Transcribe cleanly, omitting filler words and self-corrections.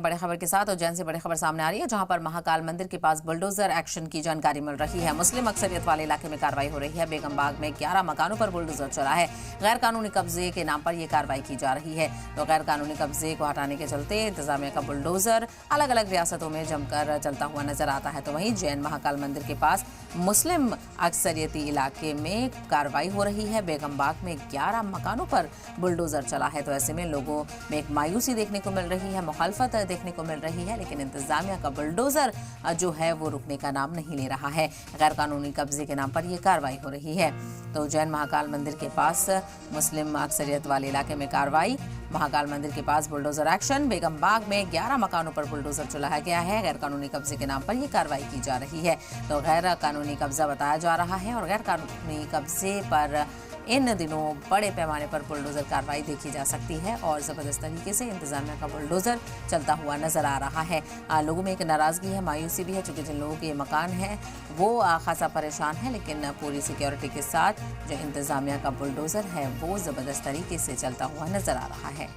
बड़े खबर के साथ उज्जैन से बड़ी खबर सामने आ रही है, जहां पर महाकाल मंदिर के पास बुलडोजर एक्शन की जानकारी मिल रही है। मुस्लिम अक्सरियत वाले इलाके में कार्रवाई हो रही है। बेगम बाग में 11 मकानों पर बुलडोजर चला है। गैर कानूनी कब्जे के नाम पर यह कार्रवाई की जा रही है। तो गैर कानूनी कब्जे को हटाने के चलते इंतजामिया का बुलडोजर अलग अलग रियासतों में जमकर चलता हुआ नजर आता है। तो वहीं जैन महाकाल मंदिर के पास मुस्लिम अक्सरियती इलाके में कार्रवाई हो रही है। बेगम बाग में 11 मकानों पर बुलडोजर चला है। तो ऐसे में लोगों में एक मायूसी देखने को मिल रही है, मुखालफत देखने को मिल रही है, लेकिन इंतजामिया का बुलडोजर जो है वो रुकने का नाम नहीं ले रहा है। गैर कानूनी कब्जे के नाम पर यह कार्रवाई हो रही है। तो जैन महाकाल मंदिर के पास मुस्लिम अक्सरियत वाले इलाके में कार्रवाई, महाकाल मंदिर के पास बुलडोजर एक्शन। बेगम बाग में 11 मकानों पर बुलडोजर चलाया गया है। गैर कानूनी कब्जे के नाम पर यह कार्रवाई की जा रही है। तो गैर कानूनी कब्जा बताया जा रहा है और गैर कानूनी कब्जे पर इन दिनों बड़े पैमाने पर बुलडोजर कार्रवाई देखी जा सकती है और जबरदस्त तरीके से इंतजामिया का बुलडोजर चलता हुआ नजर आ रहा है। लोगों में एक नाराजगी है, मायूसी भी है, चूंकि जिन लोगों के ये मकान है वो खासा परेशान है, लेकिन पूरी सिक्योरिटी के साथ जो इंतजामिया का बुलडोजर है वो जबरदस्त तरीके से चलता हुआ नजर आ रहा है।